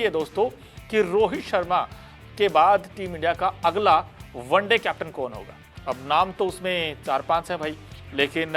ये दोस्तों कि रोहित शर्मा के बाद टीम इंडिया का अगला वनडे कैप्टन कौन होगा। अब नाम तो उसमें 4-5 है भाई, लेकिन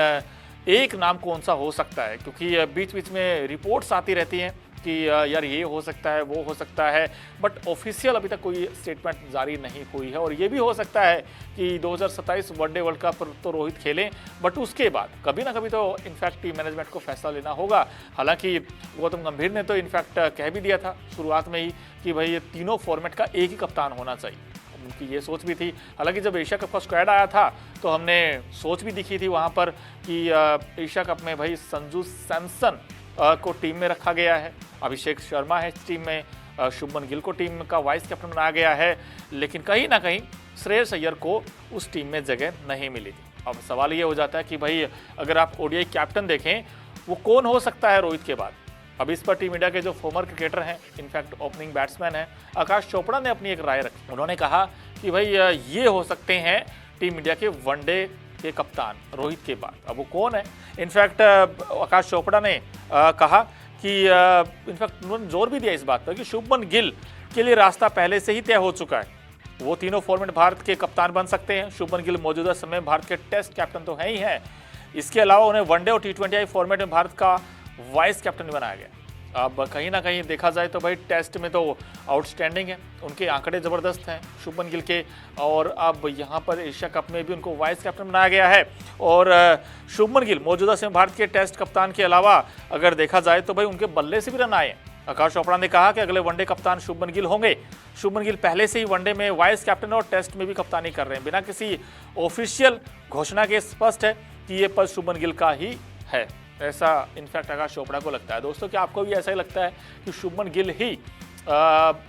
एक नाम कौन सा हो सकता है, क्योंकि बीच बीच में रिपोर्ट्स आती रहती हैं कि यार ये हो सकता है, वो हो सकता है, बट ऑफिशियल अभी तक कोई स्टेटमेंट जारी नहीं हुई है। और ये भी हो सकता है कि 2027 वनडे वर्ल्ड कप तो रोहित खेलें, बट उसके बाद कभी ना कभी तो इनफैक्ट टीम मैनेजमेंट को फैसला लेना होगा। हालांकि गौतम गंभीर ने तो इनफैक्ट कह भी दिया था शुरुआत में ही कि भाई ये तीनों फॉर्मेट का एक ही कप्तान होना चाहिए। उनकी ये सोच भी थी। हालांकि जब एशिया कप का स्क्वाड आया था तो हमने सोच भी दिखी थी वहाँ पर कि एशिया कप में भाई संजू सैमसन को टीम में रखा गया है, अभिषेक शर्मा है टीम में, शुभमन गिल को टीम का वाइस कैप्टन बनाया गया है, लेकिन कहीं ना कहीं श्रेयस अय्यर को उस टीम में जगह नहीं मिली थी। अब सवाल ये हो जाता है कि भाई अगर आप ओडीआई कैप्टन देखें वो कौन हो सकता है रोहित के बाद। अब इस पर टीम इंडिया के जो फॉर्मर क्रिकेटर हैं, इनफैक्ट ओपनिंग बैट्समैन हैं, आकाश चोपड़ा ने अपनी एक राय रखी। उन्होंने कहा कि भाई ये हो सकते हैं टीम इंडिया के वनडे के कप्तान रोहित के बाद। अब वो कौन है? इनफैक्ट आकाश चोपड़ा ने कहा कि इनफैक्ट उन्होंने जोर भी दिया इस बात पर कि शुभमन गिल के लिए रास्ता पहले से ही तय हो चुका है, वो तीनों फॉर्मेट भारत के कप्तान बन सकते हैं। शुभमन गिल मौजूदा समय भारत के टेस्ट कैप्टन तो है ही है, इसके अलावा उन्हें वनडे और T20 फॉर्मेट में भारत का वाइस कैप्टन भी बनाया गया। अब कहीं ना कहीं देखा जाए तो भाई टेस्ट में तो आउटस्टैंडिंग है, उनके आंकड़े ज़बरदस्त हैं शुभमन गिल के, और अब यहाँ पर एशिया कप में भी उनको वाइस कैप्टन बनाया गया है। और शुभमन गिल मौजूदा समय भारत के टेस्ट कप्तान के अलावा अगर देखा जाए तो भाई उनके बल्ले से भी रन आए हैं। आकाश चोपड़ा ने कहा कि अगले वनडे कप्तान शुभमन गिल होंगे। शुभमन गिल पहले से ही वनडे में वाइस कैप्टन और टेस्ट में भी कप्तानी कर रहे हैं, बिना किसी ऑफिशियल घोषणा के स्पष्ट है कि ये पद शुभमन गिल का ही है, ऐसा इनफैक्ट आकाश चोपड़ा को लगता है। दोस्तों क्या आपको भी ऐसा ही लगता है कि शुभमन गिल ही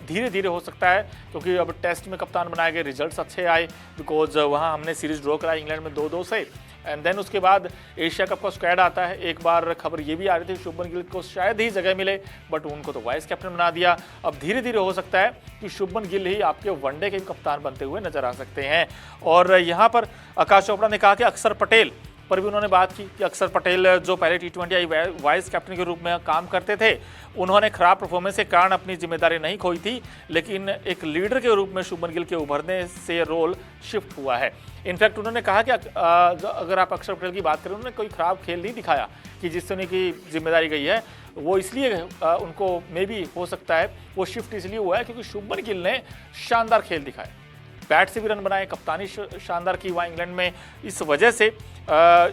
धीरे धीरे हो सकता है, क्योंकि अब टेस्ट में कप्तान बनाए गए, रिजल्ट्स अच्छे आए, बिकॉज वहाँ हमने सीरीज ड्रॉ कराई इंग्लैंड में 2-2 से, एंड देन उसके बाद एशिया कप का स्क्वाड आता है। एक बार खबर ये भी आ रही थी शुभमन गिल को शायद ही जगह मिले, बट उनको तो वाइस कैप्टन बना दिया। अब धीरे धीरे हो सकता है कि शुभमन गिल ही आपके वनडे के कप्तान बनते हुए नजर आ सकते हैं। और यहाँ पर आकाश चोपड़ा ने कहा कि अक्षर पटेल पर भी उन्होंने बात की कि अक्षर पटेल जो पहले T20 वाइस कैप्टन के रूप में काम करते थे, उन्होंने खराब परफॉर्मेंस के कारण अपनी जिम्मेदारी नहीं खोई थी, लेकिन एक लीडर के रूप में शुभमन गिल के उभरने से रोल शिफ्ट हुआ है। इनफैक्ट उन्होंने कहा कि अगर आप अक्षर पटेल की बात करें, उन्होंने कोई खराब खेल नहीं दिखाया कि जिससे उनकी जिम्मेदारी गई है, वो इसलिए उनको मे भी हो सकता है वो शिफ्ट इसलिए हुआ है क्योंकि शुभमन गिल ने शानदार खेल दिखाया, बैट से भी रन बनाए, कप्तानी शानदार की वहाँ इंग्लैंड में। इस वजह से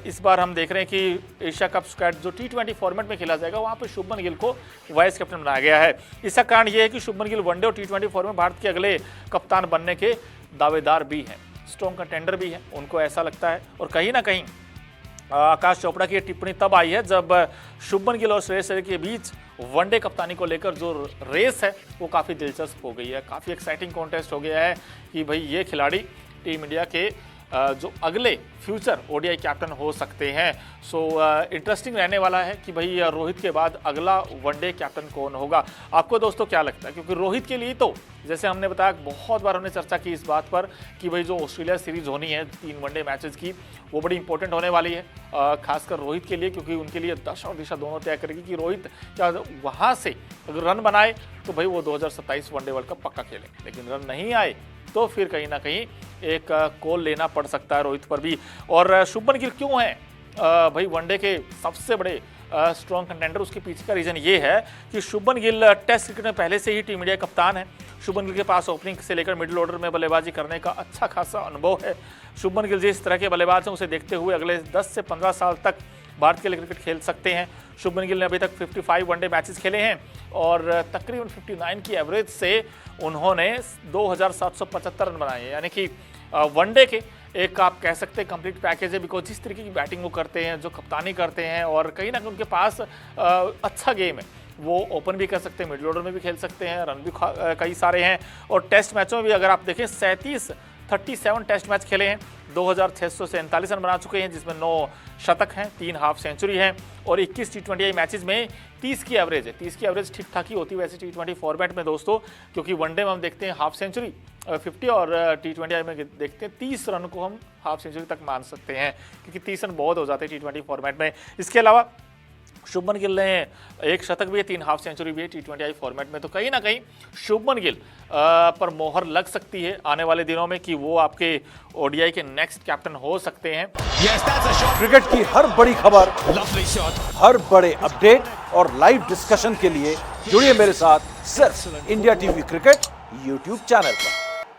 इस बार हम देख रहे हैं कि एशिया कप स्क्वाड जो T20 फॉर्मेट में खेला जाएगा वहाँ पर शुभमन गिल को वाइस कैप्टन बनाया गया है। इसका कारण ये है कि शुभमन गिल वनडे और T20 फॉर्मेट भारत के अगले कप्तान बनने के दावेदार भी हैं, स्ट्रॉन्ग कंटेंडर भी हैं, उनको ऐसा लगता है। और कहीं ना कहीं आकाश चोपड़ा की टिप्पणी तब आई है जब शुभमन गिल और श्रेयस अय्यर के बीच वनडे कप्तानी को लेकर जो रेस है वो काफ़ी दिलचस्प हो गई है, काफ़ी एक्साइटिंग कॉन्टेस्ट हो गया है कि भाई ये खिलाड़ी टीम इंडिया के जो अगले फ्यूचर ओडीआई कैप्टन हो सकते हैं। सो इंटरेस्टिंग रहने वाला है कि भाई रोहित के बाद अगला वनडे कैप्टन कौन होगा। आपको दोस्तों क्या लगता है? क्योंकि रोहित के लिए तो जैसे हमने बताया, बहुत बार हमने चर्चा की इस बात पर कि भाई जो ऑस्ट्रेलिया सीरीज होनी है 3 वनडे मैचेस की, वो बड़ी इंपॉर्टेंट होने वाली है, खासकर रोहित के लिए, क्योंकि उनके लिए दशा और दिशा दोनों तय करेगी कि रोहित क्या वहाँ से अगर रन बनाए तो भाई वो 2027 वनडे वर्ल्ड कप पक्का खेलें, लेकिन रन नहीं आए तो फिर कहीं ना कहीं एक कॉल लेना पड़ सकता है रोहित पर भी। और शुभमन गिल क्यों है भाई वनडे के सबसे बड़े स्ट्रॉन्ग कंटेंडर? उसके पीछे का रीजन ये है कि शुभमन गिल टेस्ट क्रिकेट में पहले से ही टीम इंडिया कप्तान है। शुभमन गिल के पास ओपनिंग से लेकर मिडिल ऑर्डर में बल्लेबाजी करने का अच्छा खासा अनुभव है। शुभमन गिल जिस तरह के बल्लेबाज हैं उसे देखते हुए अगले 10 से 15 साल तक भारत के लिए क्रिकेट खेल सकते हैं। शुभमन गिल ने अभी तक 55 वनडे मैचेस खेले हैं और तकरीबन 59 की एवरेज से उन्होंने 2775 रन बनाए हैं, यानी कि वनडे के एक आप कह सकते हैं कंप्लीट पैकेज है, बिकॉज जिस तरीके की बैटिंग वो करते हैं, जो कप्तानी करते हैं, और कहीं ना कहीं उनके पास अच्छा गेम है, वो ओपन भी कर सकते हैं, मिडिल ऑर्डर में भी खेल सकते हैं, रन भी कई सारे हैं। और टेस्ट मैचों में भी अगर आप देखें 37 टेस्ट मैच खेले हैं, 2647 रन बना चुके हैं, जिसमें 9 शतक हैं, 3 हाफ सेंचुरी हैं, और 21 T20 मैचेस में 30 की एवरेज है। 30 की एवरेज ठीक ठाक ही होती है वैसे T20 फॉर्मेट में दोस्तों, क्योंकि वनडे में हम देखते हैं हाफ सेंचुरी 50 और T20 में देखते हैं 30 रन को हम हाफ सेंचुरी तक मान सकते हैं, क्योंकि 30 रन बहुत हो जाते हैं T20 फॉर्मेट में। इसके अलावा शुभमन गिल ने एक शतक भी है, 3 हाफ सेंचुरी भी है T20I फॉर्मेट में, तो कहीं ना कहीं शुभमन गिल पर मोहर लग सकती है आने वाले दिनों में कि वो आपके ODI के नेक्स्ट कैप्टन हो सकते हैं। क्रिकेट की हर बड़ी खबर, हर बड़े अपडेट और लाइव डिस्कशन के लिए जुड़िए मेरे साथ सिर्फ India TV cricket YouTube channel पर।